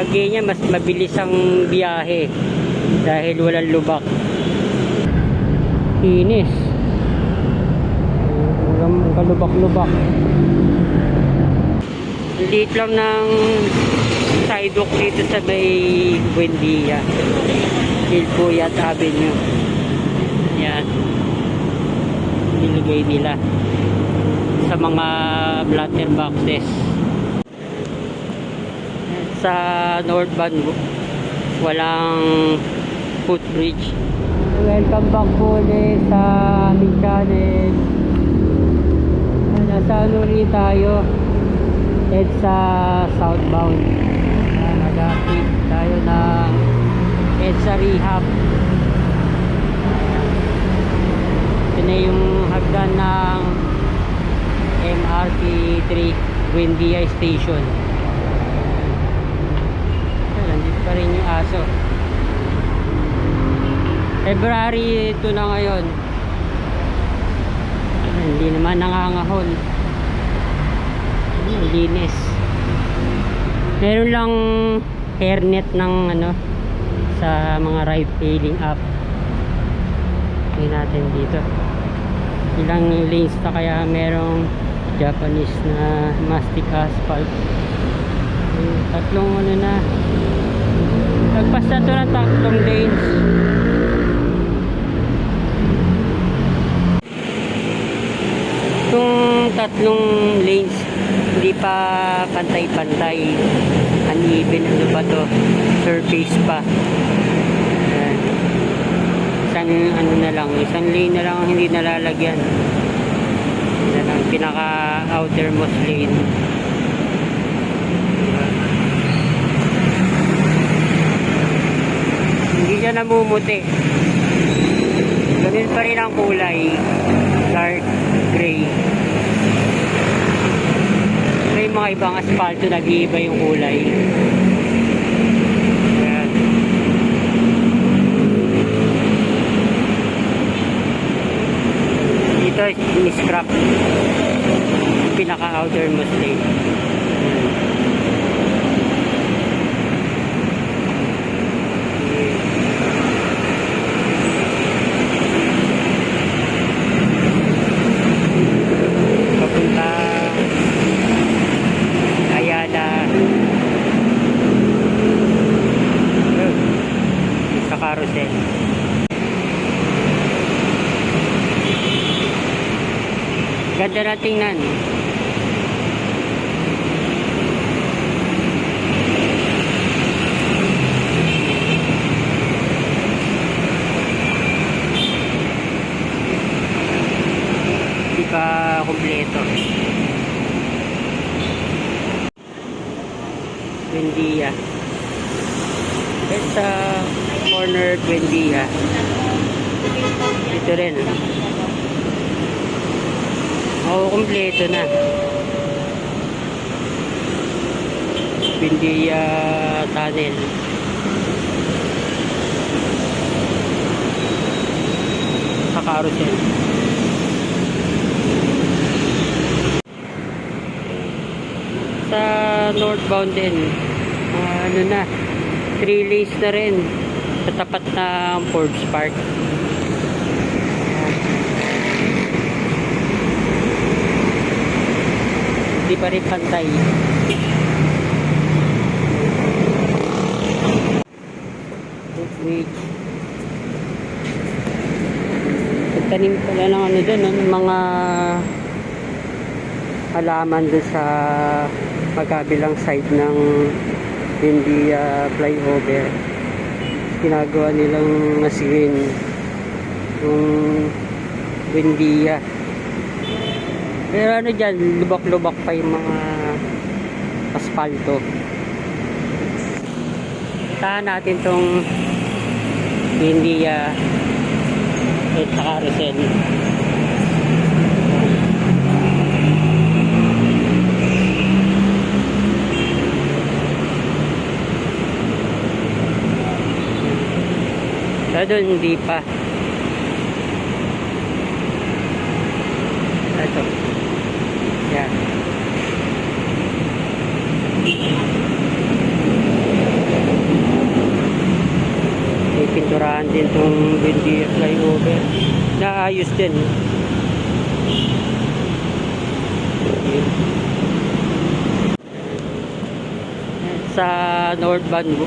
Lagay niya mas mabilis ang biyahe dahil walang lubak. Inis. Walang kalubak-lubak. Liit lang ng sidewalk dito sa may Buendia, Gilpuyat Avenue. Yan. Niligay nila sa mga blatter boxes. Sa northbound walang footbridge. Welcome back po ulit sa aming channel. Nasa ano rin tayo, head sa southbound. Nag-active tayo ng head sa rehab. Ito na yung hagdan ng MRT 3 Buendia Station. Nandito pa rin yung aso. February 2 na ngayon. Hindi naman nangangahon. Linis. Meron lang hairnet ng ano sa mga ride hailing app. Tingnan natin dito. Ilang lanes na kaya merong Japanese na mastic asphalt. Tatlong ano na. Nagpas na ito ng tatlong lanes. Itong tatlong lanes hindi pa pantay-pantay, uneven, ano pa to, surface pa. Isang ano na lang, isang lane na lang hindi nalalagyan. Yan ang pinaka outermost lane. Hindi siya namumuti, ganun pa rin ang kulay, dark gray. May mga ibang asfalto nag-iiba yung kulay. Ayan. Dito ni-scrap pinaka outermost lane. Papunta sa carousel. Ganda na tingnan. Hindi pa kompleto. Buendia. Sa corner Buendia. Ito rin. Kompleto na. Buendia Tunnel. Sa carousel. Sa northbound din. Ano na, 3 lanes na rin sa tapat ng Forbes Park. Hindi pa rin pantay. Tanim pala ng ano dun, ng mga halaman dun sa magkabilang side ng Buendia flyover. Ginagawa nilang masirin yung Buendia. Pero ano dyan, lubak-lubak pa yung mga asfalto. Tahan natin tong Buendia at sa carousel. So doon hindi pa. Ito. Yan. din tong Buendia flyover. Naayos din. Yun. Sa northbound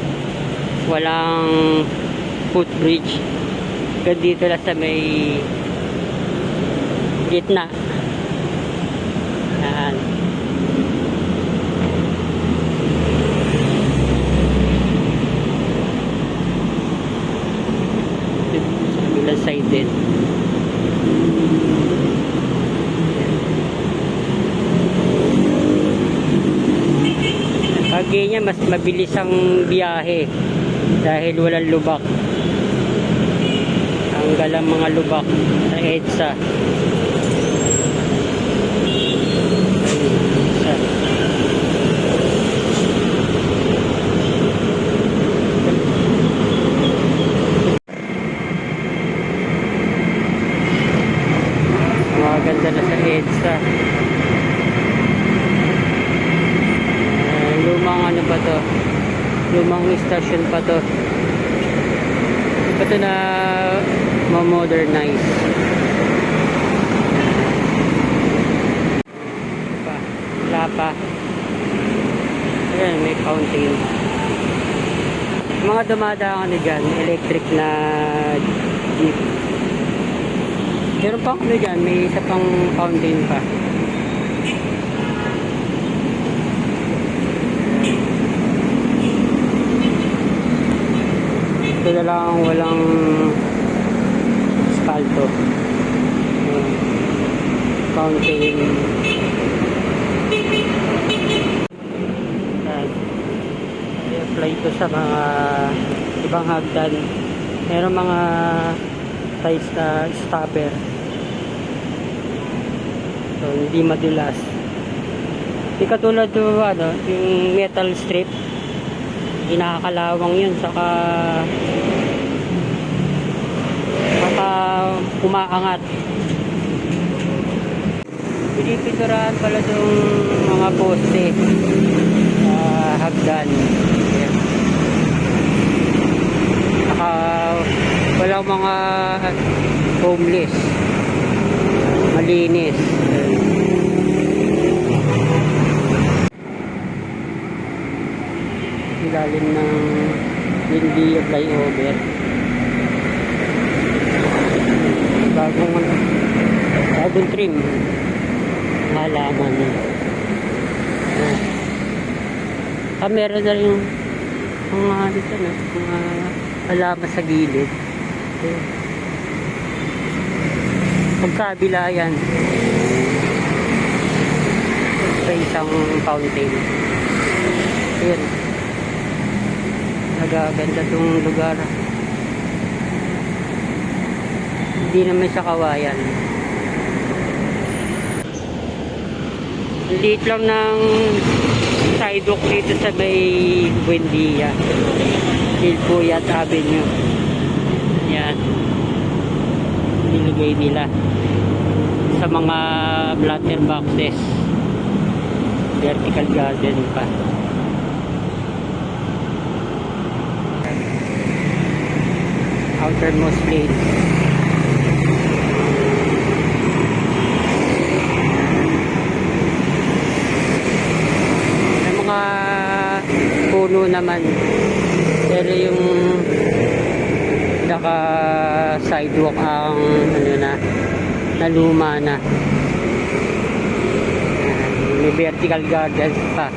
walang footbridge. Dito lang sa may gitna. Yan. Sa kabilang side din. Pagi niya mas mabilis ang biyahe dahil walang lubak. Tanggal ang mga lubak sa EDSA. Maganda na sa EDSA. Lumang ano pa to? Lumang station pa to. Ito na ma-modernize. Wala pa. Ayan, may fountain. Mga dumadaan ano dyan, electric na jeep. Meron pa ano dyan, may isa pang fountain pa. Ito na lang walang asfalto. Fountain. I-apply ito sa mga ibang hagdan. Meron mga ties na stopper. So, hindi madulas. Hindi katulad ito, ano, yung metal strip. Nakakalawang yun, saka umaangat. Pinipinturahan pala itong mga poste sa hagdan. Ayan. Saka walang mga homeless, malinis. Ilalim ng Buendia flyover. Bagong trim. Halaman. Meron na rin yung mga dito na, mga halaman sa gilid. Pagkabila yan. Sa isang fountain. Ayan. Nagaganda itong lugar. Hindi naman siya kawayan. Liit lang ng sidewalk dito sa may Buendia. Hilpuyat Avenue. Yan. Nilagay nila sa mga planter boxes. Vertical garden pa. Outermost lane. May mga puno naman, pero yung naka sidewalk ang ano na, naluma na. May vertical garden pa.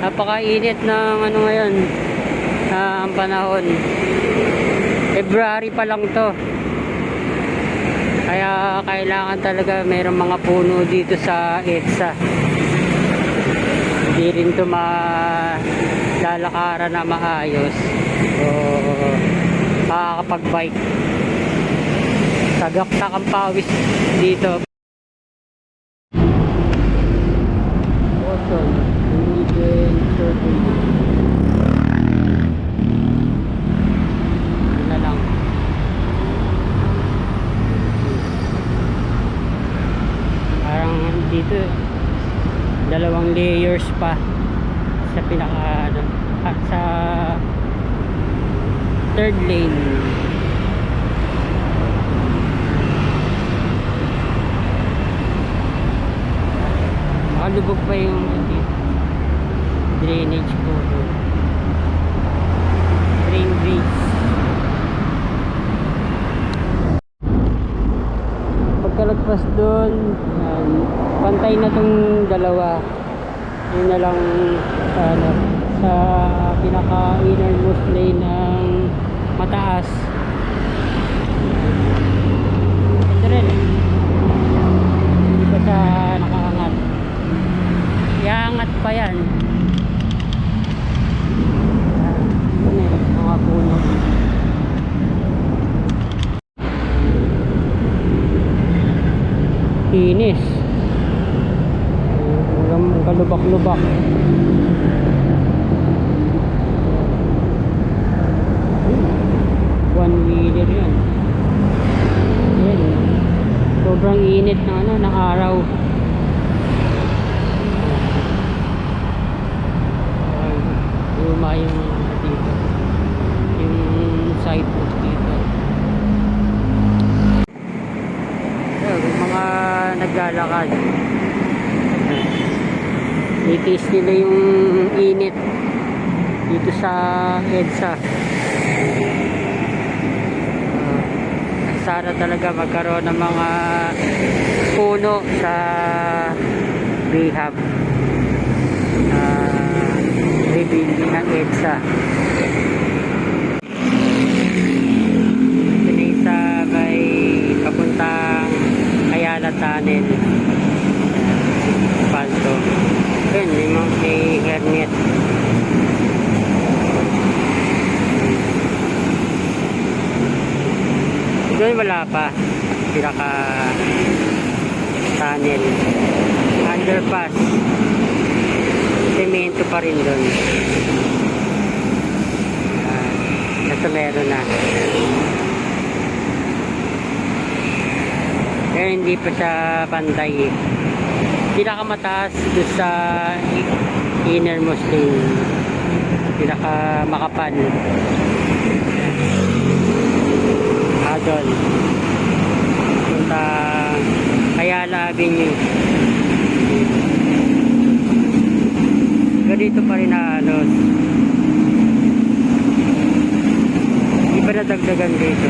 Napakainit ng ano ngayon, ang panahon. February pa lang to, kaya kailangan talaga mayroong mga puno dito sa EDSA. Hindi rin to malalakaran na maayos, o makakapag-bike. Tagaktak ang pawis dito. reverse pa sa pinaka ano, sa third lane. Makalubog pa yung drainage ko, drain bridge. Pagkalagpas doon, pantay na tong dalawa. Yun na lang ano, sa pinaka innermost lane ng mataas. Ito rin, hindi pa siya nakaangat. Iangat pa yan. Yun eh, mga puno. Inis. Ang kalubak-lubak. One wheeler yan. Yan. Sobrang init ng ano, ng araw. Luma yung dito. Yung sidewalk dito. Yung mga naglalakad, itis nila yung init dito sa EDSA. Sana talaga magkaroon ng mga puno sa rehab, rebuilding ng EDSA. Ito sa may papuntang Ayala Tunnel, Palto. Yun, may hernet. Doon wala pa, pinaka tunnel, underpass, semento pa rin doon. Ito meron na. Kaya hindi pa siya pantay. Pinakamataas doon sa innermost lane, pinaka makapal. Doon punta Ayala Avenue. Ganito pa rin halos, hindi pa nadagdagan dito,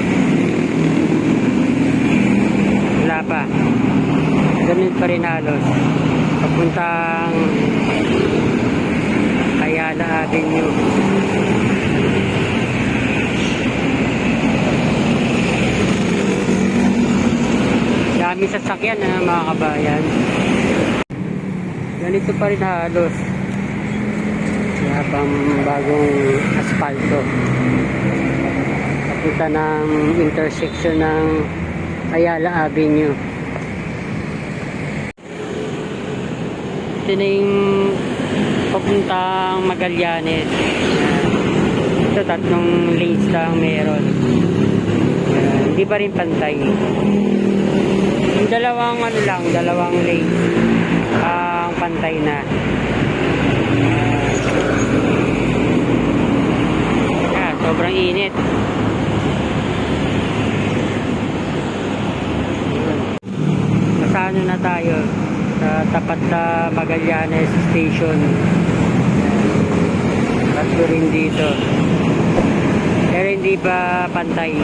wala pa, ganito pa rin halos papuntang Ayala Avenue. Dami sasakyan na mga kabayan. Ganito pa rin halos. Kaya pang bagong asfalto. Papunta ng intersection ng Ayala Avenue. Ito na yung papuntang Magallanes. Ito, 3 lanes lang meron. Hindi pa rin pantay. Yung dalawang ano lang, dalawang lane ang pantay na. Sobrang init. Sa ano na tayo, sa tapat sa Magallanes Station. Tatlo rin dito, pero hindi pa pantay.